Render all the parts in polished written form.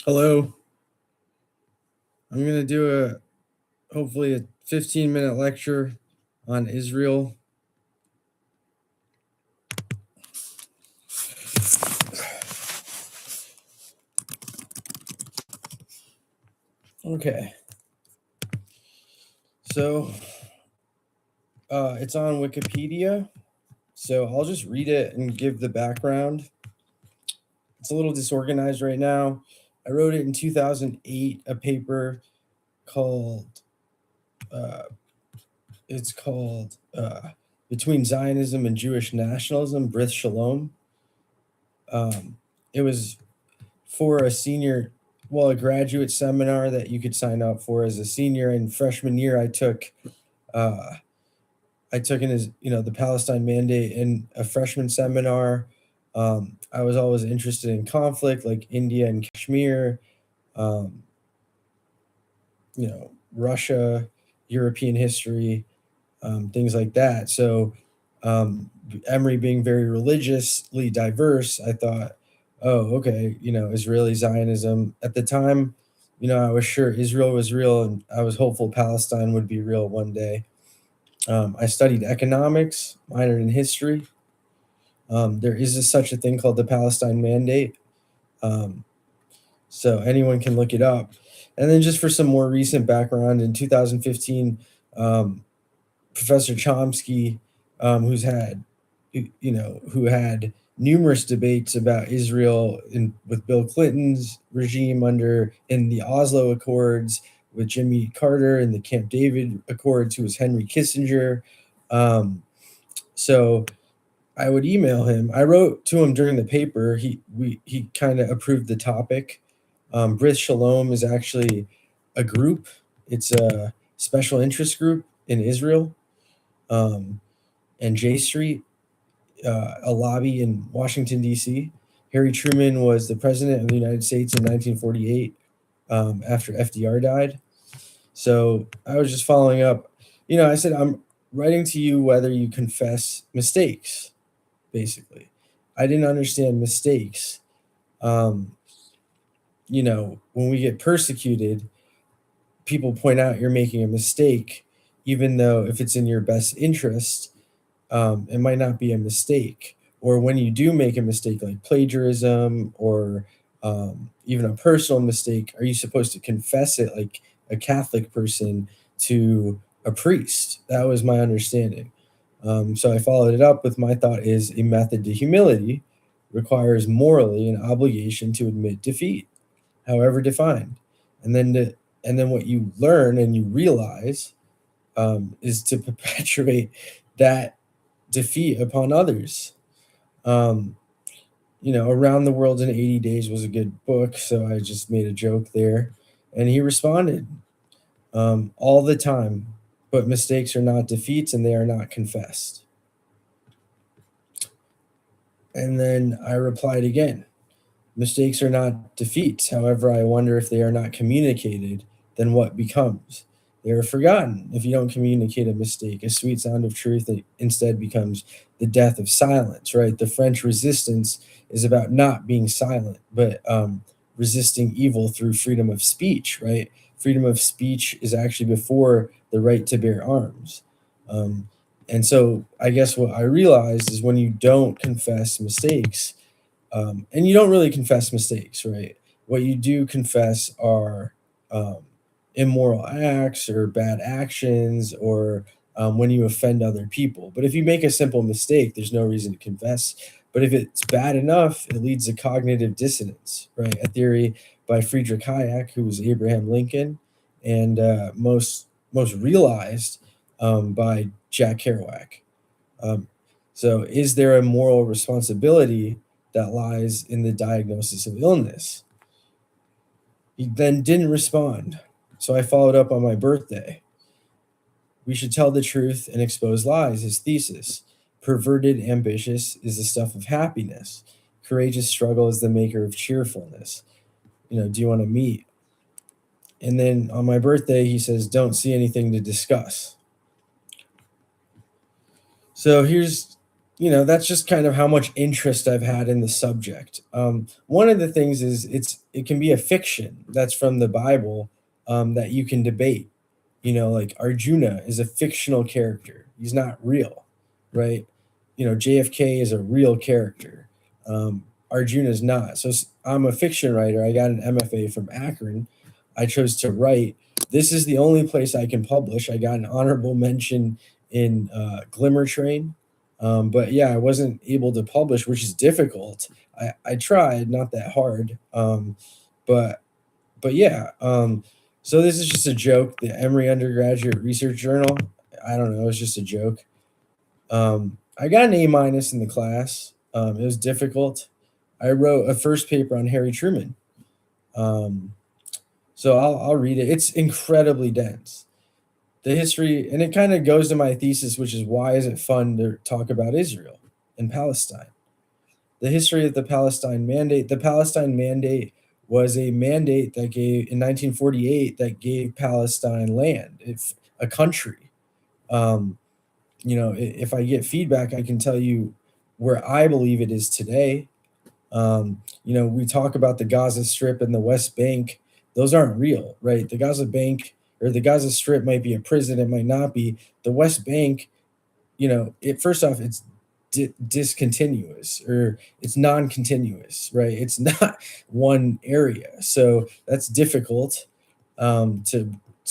Hello. I'm going to do hopefully a 15-minute lecture on Israel. Okay. So it's on Wikipedia. So I'll just read it and give the background. It's a little disorganized right now. I wrote it in 2008, a paper called, it's called Between Zionism and Jewish Nationalism, Brith Shalom. It was for a graduate seminar that you could sign up for as a senior. And freshman year, I took the Palestine Mandate in a freshman seminar. I was always interested in conflict, like India and Kashmir, Russia, European history, things like that. So Emory being very religiously diverse, I thought, oh, okay, Israeli Zionism. At the time, I was sure Israel was real, and I was hopeful Palestine would be real one day. I studied economics, minored in history. There is such a thing called the Palestine Mandate. So anyone can look it up. And then just for some more recent background, in 2015, Professor Chomsky, who had numerous debates about Israel with Bill Clinton's regime in the Oslo Accords, with Jimmy Carter in the Camp David Accords, who was Henry Kissinger. So I would email him. I wrote to him during the paper. He kind of approved the topic. Brith Shalom is actually a group. It's a special interest group in Israel. And J Street, a lobby in Washington, D.C. Harry Truman was the president of the United States in 1948 after FDR died. So I was just following up. I said, I'm writing to you whether you confess mistakes, basically. I didn't understand mistakes. When we get persecuted, people point out you're making a mistake, even though if it's in your best interest, it might not be a mistake. Or when you do make a mistake, like plagiarism or even a personal mistake, are you supposed to confess it like a Catholic person to a priest? That was my understanding. So I followed it up with my thought is a method to humility requires morally an obligation to admit defeat, however defined. And then what you learn and you realize is to perpetuate that defeat upon others. Around the World in 80 Days was a good book, so I just made a joke there. And he responded, all the time, but mistakes are not defeats and they are not confessed. And then I replied again, mistakes are not defeats. However, I wonder if they are not communicated, then what becomes? They are forgotten. If you don't communicate a mistake, a sweet sound of truth instead becomes the death of silence, right? The French resistance is about not being silent, but resisting evil through freedom of speech, right? Freedom of speech is actually before the right to bear arms. And so I guess what I realized is when you don't confess mistakes, and you don't really confess mistakes, right? What you do confess are immoral acts or bad actions or when you offend other people. But if you make a simple mistake, there's no reason to confess. But if it's bad enough, it leads to cognitive dissonance, right? A theory by Friedrich Hayek, who was Abraham Lincoln, and most realized by Jack Kerouac. So, is there a moral responsibility that lies in the diagnosis of illness? He then didn't respond. So I followed up on my birthday. We should tell the truth and expose lies, his thesis. Perverted ambitious is the stuff of happiness. Courageous struggle is the maker of cheerfulness. Do you want to meet? And then on my birthday, he says, don't see anything to discuss. So here's that's just kind of how much interest I've had in the subject. One of the things is it can be a fiction that's from the Bible, that you can debate. Like Arjuna is a fictional character; he's not real, right? JFK is a real character. Arjuna is not. So I'm a fiction writer. I got an MFA from Akron. I chose to write. This is the only place I can publish. I got an honorable mention in Glimmer Train, but yeah, I wasn't able to publish, which is difficult. I tried, not that hard, but yeah. So this is just a joke. The Emory Undergraduate Research Journal. I don't know. It's just a joke. I got an A- in the class. It was difficult. I wrote a first paper on Harry Truman. Um, so I'll read it. It's incredibly dense. The history, and it kind of goes to my thesis, which is why is it fun to talk about Israel and Palestine? The history of the Palestine Mandate. The Palestine Mandate was a mandate that gave in 1948 that gave Palestine land, if a country. Um, if I get feedback, I can tell you where I believe it is today. We talk about the Gaza Strip and the West Bank. Those aren't real, right? The Gaza Bank or the Gaza Strip might be a prison, it might not be. The West Bank, it first off, it's discontinuous, or it's non-continuous, right? It's not one area, so that's difficult to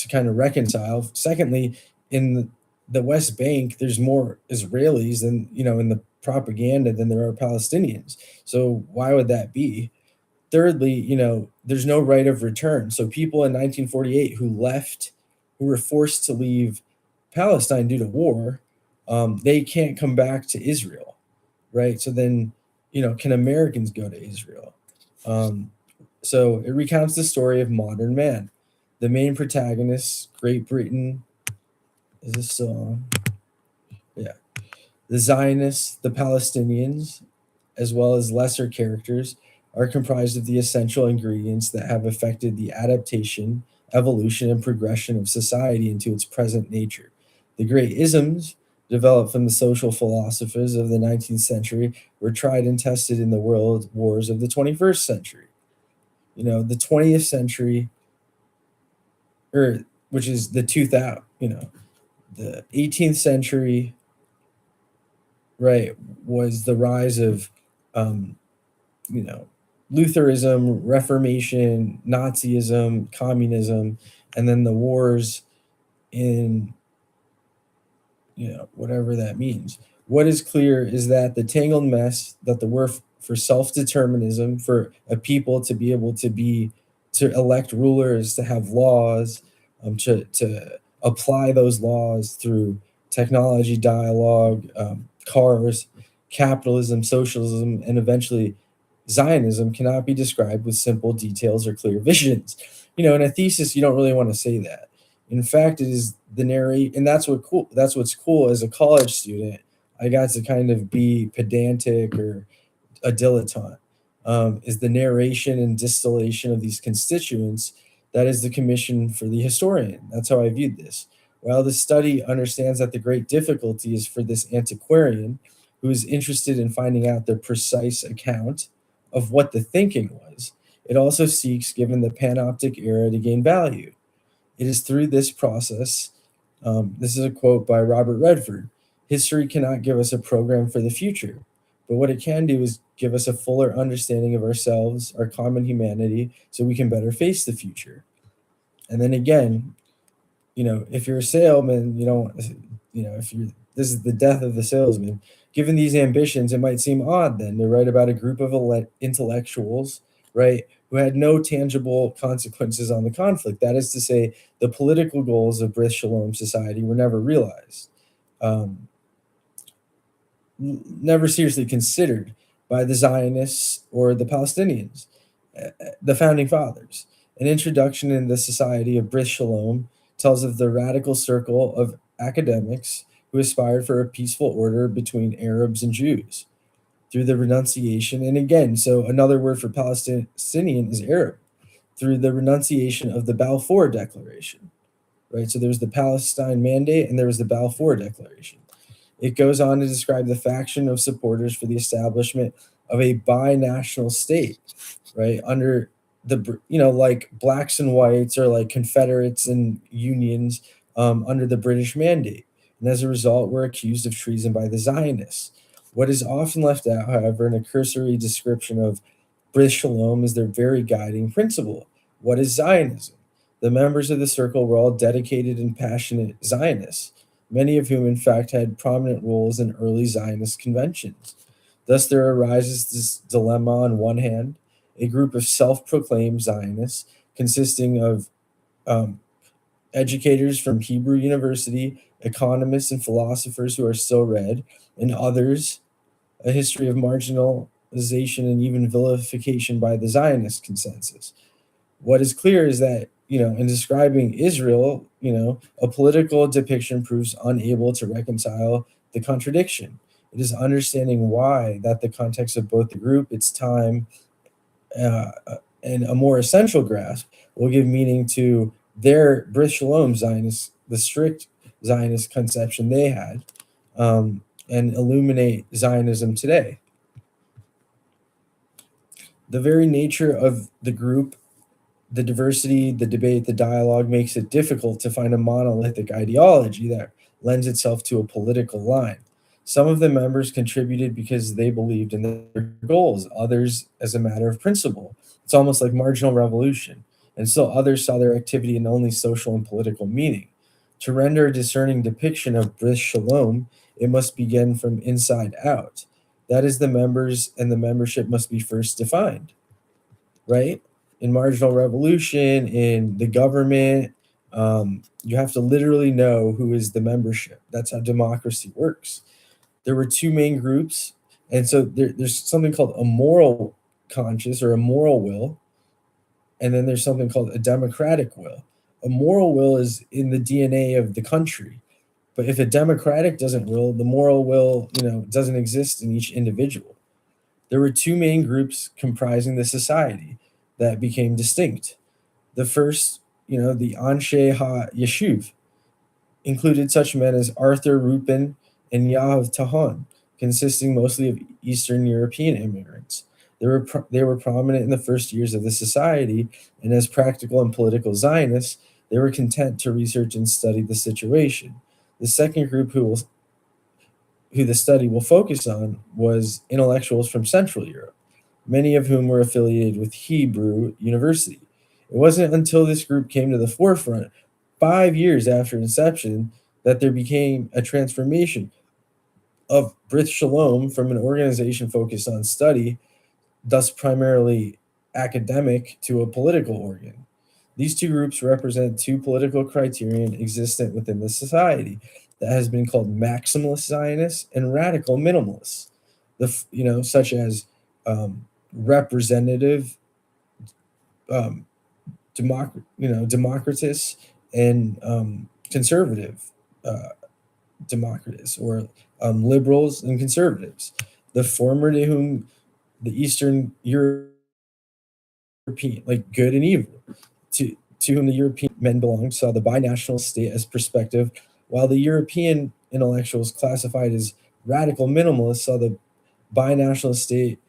kind of reconcile. Secondly, in the West Bank, there's more Israelis than in the propaganda than there are Palestinians. So why would that be? Thirdly, there's no right of return. So people in 1948 who were forced to leave Palestine due to war, they can't come back to Israel, right? So then, can Americans go to Israel? Um, so it recounts the story of modern man. The main protagonists, Great Britain, is this still on? Yeah. The Zionists, the Palestinians, as well as lesser characters, are comprised of the essential ingredients that have affected the adaptation, evolution, and progression of society into its present nature. The great isms, developed from the social philosophers of the 19th century, were tried and tested in the world wars of the 21st century. The 20th century, or which is the 2000, the 18th century, right, was the rise of um, you know, Lutheranism, Reformation, Nazism, communism, and then the wars in, whatever that means. What is clear is that the tangled mess that the work for self-determinism, for a people to be able to elect rulers, to have laws, to apply those laws through technology, dialogue, cars, capitalism, socialism, and eventually Zionism cannot be described with simple details or clear visions. In a thesis, you don't really want to say that. In fact, it is the narrate, and that's what's cool as a college student. I got to kind of be pedantic or a dilettante. Is the narration and distillation of these constituents that is the commission for the historian. That's how I viewed this. While the study understands that the great difficulty is for this antiquarian who is interested in finding out the precise account of what the thinking was, it also seeks, given the panoptic era, to gain value. It is through this process, this is a quote by Robert Redford: history cannot give us a program for the future, but what it can do is give us a fuller understanding of ourselves, our common humanity, so we can better face the future. And then again, if you're a salesman, if you're, this is the death of the salesman. Given these ambitions, it might seem odd then to write about a group of intellectuals, right, who had no tangible consequences on the conflict. That is to say, the political goals of Brit Shalom society were never realized, um, never seriously considered by the Zionists or the Palestinians, the founding fathers. An introduction in the Society of Brit Shalom tells of the radical circle of academics who aspired for a peaceful order between Arabs and Jews through the renunciation. And again, so another word for Palestinian is Arab, through the renunciation of the Balfour Declaration, right? So there's the Palestine Mandate and there was the Balfour Declaration. It goes on to describe the faction of supporters for the establishment of a binational state, right? Under like blacks and whites, or like Confederates and Unions, under the British Mandate. And as a result, were accused of treason by the Zionists. What is often left out, however, in a cursory description of Bris Shalom, is their very guiding principle. What is Zionism? The members of the circle were all dedicated and passionate Zionists, many of whom, in fact, had prominent roles in early Zionist conventions. Thus, there arises this dilemma: on one hand, a group of self proclaimed Zionists consisting of um, educators from Hebrew University, economists and philosophers who are still read, and others, a history of marginalization and even vilification by the Zionist consensus. What is clear is that, in describing Israel, a political depiction proves unable to reconcile the contradiction. It is understanding why that the context of both the group, its time, uh, and a more essential grasp will give meaning to their Brit Shalom Zionist, the strict Zionist conception they had, and illuminate Zionism today. The very nature of the group, the diversity, the debate, the dialogue, makes it difficult to find a monolithic ideology that lends itself to a political line. Some of the members contributed because they believed in their goals, others as a matter of principle. It's almost like marginal revolution. And still others saw their activity in only social and political meaning. To render a discerning depiction of Bris Shalom, it must begin from inside out. That is, the members and the membership must be first defined, right? In marginal revolution, in the government, you have to literally know who is the membership. That's how democracy works. There were two main groups, and so there's something called a moral conscience, or a moral will, and then there's something called a democratic will. A moral will is in the DNA of the country, but if a democratic doesn't will, the moral will, doesn't exist in each individual. There were two main groups comprising the society that became distinct. The first, the Anshe Ha-Yeshuv, included such men as Arthur Rupin and Yahav Tahon, consisting mostly of Eastern European immigrants. They were prominent in the first years of the society, and as practical and political Zionists, they were content to research and study the situation. The second group who the study will focus on was intellectuals from Central Europe, many of whom were affiliated with Hebrew University. It wasn't until this group came to the forefront, 5 years after inception, that there became a transformation of Brit Shalom from an organization focused on study, thus primarily academic, to a political organ. These two groups represent two political criterion existent within the society that has been called maximalist Zionists and radical minimalists. Such as representative, um, Democritus, and conservative uh, Democritus, or liberals and conservatives. The former, to whom the Eastern European, like good and evil, to whom the European men belonged, saw the binational state as perspective, while the European intellectuals classified as radical minimalists saw the binational state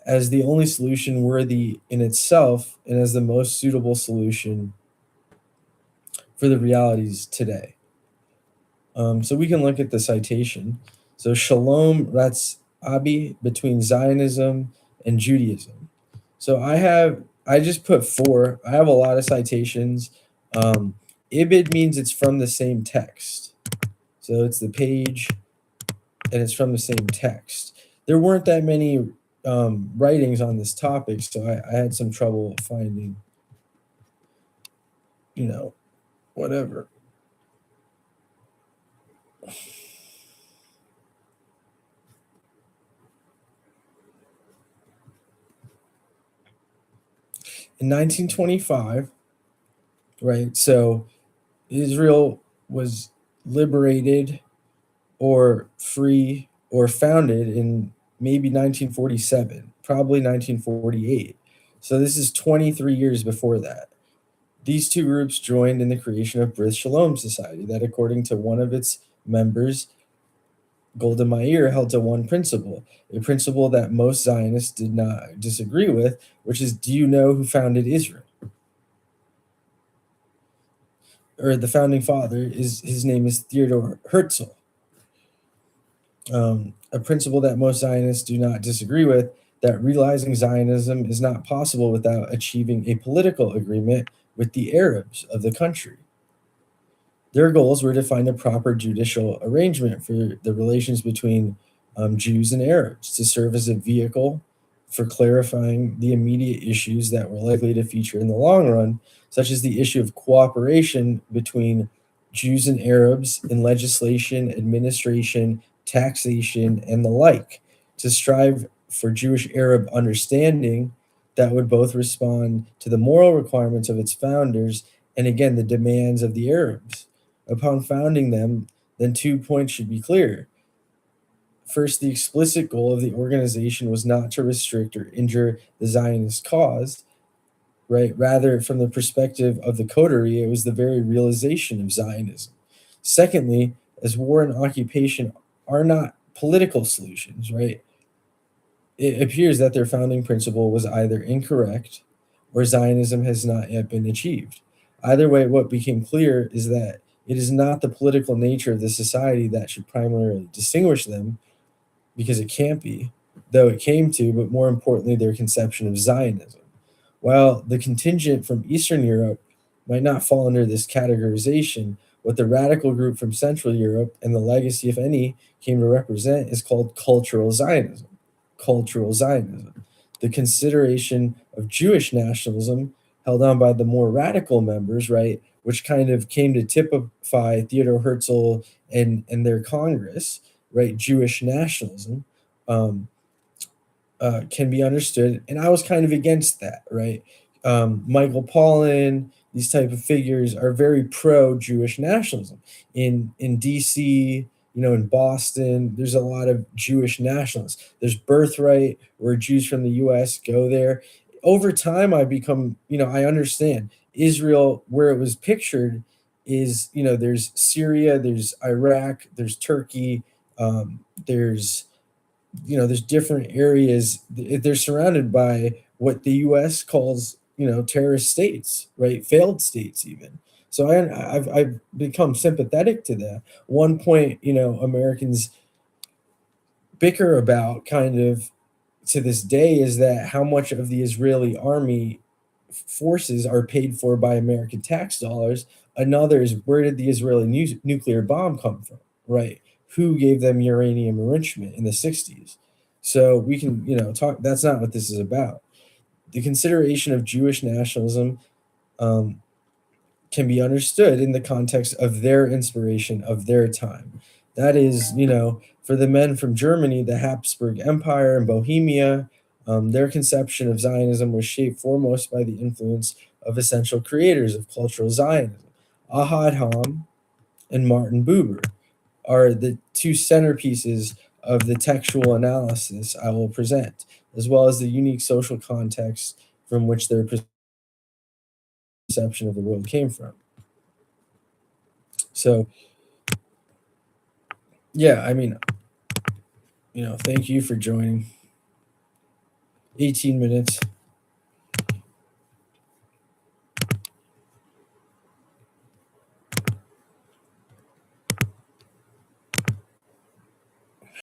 as the only solution worthy in itself and as the most suitable solution for the realities today. So we can look at the citation. So Shalom Ratz Abi, between Zionism and Judaism. So I just put four. I have a lot of citations. Ibid means it's from the same text. So it's the page and it's from the same text. There weren't that many writings on this topic, so I had some trouble finding, whatever. In 1925, right? So Israel was liberated or free or founded in maybe 1947, probably 1948. So this is 23 years before that. These two groups joined in the creation of Brit Shalom Society, that, according to one of its members, Golda Meir held to one principle, a principle that most Zionists did not disagree with, which is, do you know who founded Israel? Or the founding father, his name is Theodor Herzl. A principle that most Zionists do not disagree with, that realizing Zionism is not possible without achieving a political agreement with the Arabs of the country. Their goals were to find a proper judicial arrangement for the relations between Jews and Arabs, to serve as a vehicle for clarifying the immediate issues that were likely to feature in the long run, such as the issue of cooperation between Jews and Arabs in legislation, administration, taxation, and the like, to strive for Jewish Arab understanding that would both respond to the moral requirements of its founders and, again, the demands of the Arabs. Upon founding them, then 2 points should be clear. First, the explicit goal of the organization was not to restrict or injure the Zionist cause, right? Rather, from the perspective of the coterie, it was the very realization of Zionism. Secondly, as war and occupation are not political solutions, right? It appears that their founding principle was either incorrect or Zionism has not yet been achieved. Either way, what became clear is that it is not the political nature of the society that should primarily distinguish them, because it can't be, though it came to, but more importantly, their conception of Zionism. While the contingent from Eastern Europe might not fall under this categorization, what the radical group from Central Europe and the legacy, if any, came to represent is called cultural Zionism. Cultural Zionism. The consideration of Jewish nationalism held on by the more radical members, right, which kind of came to typify Theodor Herzl and their Congress, right, Jewish nationalism, um, can be understood. And I was kind of against that, right? Michael Pollan, these type of figures are very pro-Jewish nationalism. In DC, in Boston, there's a lot of Jewish nationalists. There's Birthright, where Jews from the U.S. go there. Over time, I understand Israel, where it was pictured, is, there's Syria, there's Iraq, there's Turkey, there's there's different areas. They're surrounded by what the U.S. calls, terrorist states, right? Failed states, even. So I've become sympathetic to that. One point, Americans bicker about kind of to this day is that how much of the Israeli army forces are paid for by American tax dollars. Another is, where did the Israeli nuclear bomb come from, right? Who gave them uranium enrichment in the 60s? So we can, talk. That's not what this is about. The consideration of Jewish nationalism um, can be understood in the context of their inspiration of their time. That is, for the men from Germany, the Habsburg Empire and Bohemia, their conception of Zionism was shaped foremost by the influence of essential creators of cultural Zionism. Ahad Ham and Martin Buber are the two centerpieces of the textual analysis I will present, as well as the unique social context from which their perception of the world came from. So, yeah, thank you for joining. 18 minutes.